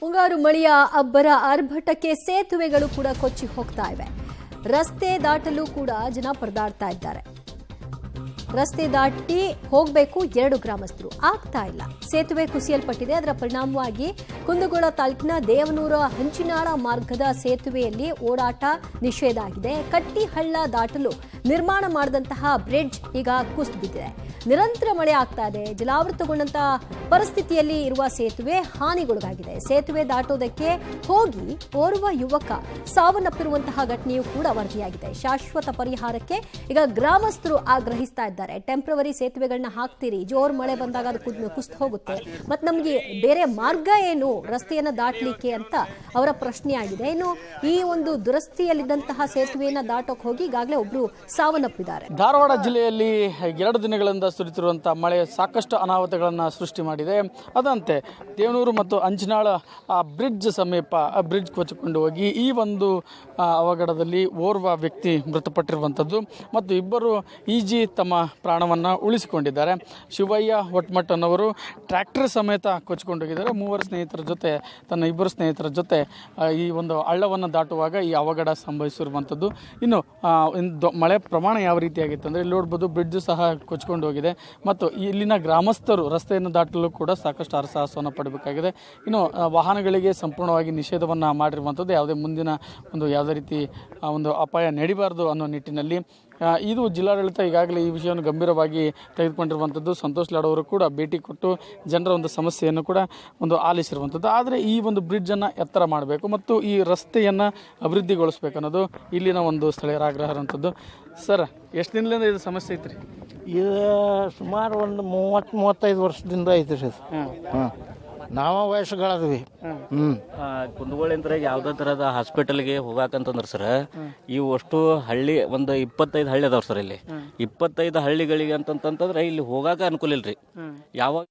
ಮುಂಗಾರು ಮಳೆಯ ಅಬ್ಬರ ಆರ್ಭಟಕ್ಕೆ ಸೇತುವೆಗಳು ಕೂಡ ಕೊಚ್ಚಿ ಹೋಗ್ತಾ ಇವೆ. ರಸ್ತೆ ದಾಟಲು ಕೂಡ ಜನ ಪರದಾಡ್ತಾ ಇದ್ದಾರೆ. ರಸ್ತೆ ದಾಟಿ ಹೋಗಬೇಕು 2 ಗ್ರಾಮಸ್ಥರು ಆಗ್ತಾ ಇಲ್ಲ. ಸೇತುವೆ ಕುಸಿಯಲ್ಪಟ್ಟಿದೆ. ಅದರ ಪರಿಣಾಮವಾಗಿ ಕುಂದಗೋಳ ತಾಲೂಕಿನ ದೇವನೂರ ಹಂಚಿನಾಳ ಮಾರ್ಗದ ಸೇತುವೆಯಲ್ಲಿ ಓಡಾಟ ನಿಷೇಧ ಆಗಿದೆ. ಕಟ್ಟಿಹಳ್ಳ ದಾಟಲು ನಿರ್ಮಾಣ ಮಾಡಿದಂತಹ ಬ್ರಿಡ್ಜ್ ಈಗ ಕುಸಿದು ಬಿದ್ದಿದೆ. ನಿರಂತರ ಮಳೆ ಆಗ್ತಾ ಇದೆ. ಜಲಾವೃತಗೊಂಡಂತಹ ಪರಿಸ್ಥಿತಿಯಲ್ಲಿ ಇರುವ ಸೇತುವೆ ಹಾನಿಗೊಳಗಾಗಿದೆ. ಸೇತುವೆ ದಾಟೋದಕ್ಕೆ ಹೋಗಿ ಓರ್ವ ಯುವಕ ಸಾವನ್ನಪ್ಪಿರುವಂತಹ ಘಟನೆಯೂ ಕೂಡ ವರದಿಯಾಗಿದೆ. ಶಾಶ್ವತ ಪರಿಹಾರಕ್ಕೆ ಈಗ ಗ್ರಾಮಸ್ಥರು ಆಗ್ರಹಿಸ್ತಾ ಇದ್ದಾರೆ. ಟೆಂಪ್ರವರಿ ಸೇತುವೆಗಳನ್ನ ಹಾಕ್ತೀರಿ, ಜೋರ್ ಮಳೆ ಬಂದಾಗ ಅದು ಕುಸಿದು ಹೋಗುತ್ತೆ, ಮತ್ತೆ ನಮಗೆ ಬೇರೆ ಮಾರ್ಗ ಏನು ರಸ್ತೆಯನ್ನ ದಾಟಲಿಕ್ಕೆ ಅಂತ ಅವರ ಪ್ರಶ್ನೆ ಆಗಿದೆ. ಇನ್ನು ಈ ಒಂದು ದುರಸ್ತಿಯಲ್ಲಿದ್ದಂತಹ ಸೇತುವೆಯನ್ನ ದಾಟೋಕೆ ಹೋಗಿ ಈಗಾಗಲೇ ಒಬ್ರು ಸಾವನ್ನಪ್ಪಿದ್ದಾರೆ. ಧಾರವಾಡ ಜಿಲ್ಲೆಯಲ್ಲಿ 2 ದಿನಗಳಿಂದ ಸುರಿತಿರುವಂತಹ ಮಳೆ ಸಾಕಷ್ಟು ಅನಾಹುತಗಳನ್ನು ಸೃಷ್ಟಿ ಮಾಡಿದೆ. ಅದಂತೆ ದೇವನೂರು ಮತ್ತು ಅಂಚಿನಾಳ ಬ್ರಿಡ್ಜ್ ಸಮೀಪ ಬ್ರಿಡ್ಜ್ ಕೊಚ್ಚಿಕೊಂಡು ಹೋಗಿ ಈ ಒಂದು ಅವಘಡದಲ್ಲಿ ಓರ್ವ ವ್ಯಕ್ತಿ ಮೃತಪಟ್ಟಿರುವಂಥದ್ದು ಮತ್ತು ಇಬ್ಬರು ಈಜಿ ತಮ್ಮ ಪ್ರಾಣವನ್ನು ಉಳಿಸಿಕೊಂಡಿದ್ದಾರೆ. ಶಿವಯ್ಯ ಹೊಟ್ಮಟ್ಟನವರು ಟ್ರ್ಯಾಕ್ಟರ್ ಸಮೇತ ಕೊಚ್ಚಿಕೊಂಡೋಗಿದ್ದಾರೆ. 3 ಸ್ನೇಹಿತರ ಜೊತೆ ಇಬ್ಬರು ಸ್ನೇಹಿತರ ಜೊತೆ ಈ ಒಂದು ಹಳ್ಳವನ್ನು ದಾಟುವಾಗ ಈ ಅವಘಡ ಸಂಭವಿಸಿರುವಂಥದ್ದು. ಇನ್ನು ಮಳೆ ಪ್ರಮಾಣ ಯಾವ ರೀತಿಯಾಗಿತ್ತು ಅಂದರೆ ಇಲ್ಲಿ ನೋಡ್ಬೋದು ಬ್ರಿಡ್ಜ್ ಸಹ ಕೊಚ್ಕೊಂಡು ಹೋಗಿದೆ ಮತ್ತು ಇಲ್ಲಿನ ಗ್ರಾಮಸ್ಥರು ರಸ್ತೆಯನ್ನು ದಾಟಲು ಕೂಡ ಸಾಕಷ್ಟು ಹರಸಾಹಸವನ್ನು ಪಡಬೇಕಾಗಿದೆ. ಇನ್ನು ವಾಹನಗಳಿಗೆ ಸಂಪೂರ್ಣವಾಗಿ ನಿಷೇಧವನ್ನು ಮಾಡಿರುವಂಥದ್ದು. ಯಾವುದೇ ಮುಂದಿನ ಯಾವುದೇ ರೀತಿ ಒಂದು ಅಪಾಯ ನಡೀಬಾರ್ದು ಅನ್ನೋ ನಿಟ್ಟಿನಲ್ಲಿ ಇದು ಜಿಲ್ಲಾಡಳಿತ ಈಗಾಗಲೇ ಈ ವಿಷಯವನ್ನು ಗಂಭೀರವಾಗಿ ತೆಗೆದುಕೊಂಡಿರುವಂಥದ್ದು. ಸಂತೋಷ್ ಲಾಡ್ ಅವರು ಕೂಡ ಭೇಟಿ ಕೊಟ್ಟು ಜನರ ಒಂದು ಸಮಸ್ಯೆಯನ್ನು ಕೂಡ ಆಲಿಸಿರುವಂಥದ್ದು. ಆದರೆ ಈ ಒಂದು ಬ್ರಿಡ್ಜನ್ನು ಎತ್ತರ ಮಾಡಬೇಕು ಮತ್ತು ಈ ರಸ್ತೆಯನ್ನು ಅಭಿವೃದ್ಧಿಗೊಳಿಸಬೇಕು ಅನ್ನೋದು ಇಲ್ಲಿನ ಒಂದು ಸ್ಥಳೀಯರ ಆಗ್ರಹ ಇರುವಂಥದ್ದು. ಸರ್, ಎಷ್ಟು ದಿನದಿಂದ ಇದು ಸಮಸ್ಯೆ ಐತ್ರಿ? ಇದು ಸುಮಾರು ಒಂದು 30-35 ವರ್ಷದಿಂದ ಐತೆ ರೀ. ನಾವು ವಯಸ್ಸುಗಳದ್ವಿ. ಕುಂದಗೋಳಿಂದ ಯಾವುದೇ ಥರದ ಹಾಸ್ಪಿಟಲ್ಗೆ ಹೋಗಾಕಂತಂದ್ರೆ ಸರ್, ಇವು ಅಷ್ಟು ಹಳ್ಳಿ ಒಂದು 25 ಹಳ್ಳಿ ಅದಾವ್ರಿ ಸರ್. ಇಲ್ಲಿ 25 ಹಳ್ಳಿಗಳಿಗೆ ಅಂತಂತಂದ್ರೆ ಇಲ್ಲಿ ಹೋಗಾಕ ಅನುಕೂಲ ಇಲ್ರಿ. ಯಾವಾಗ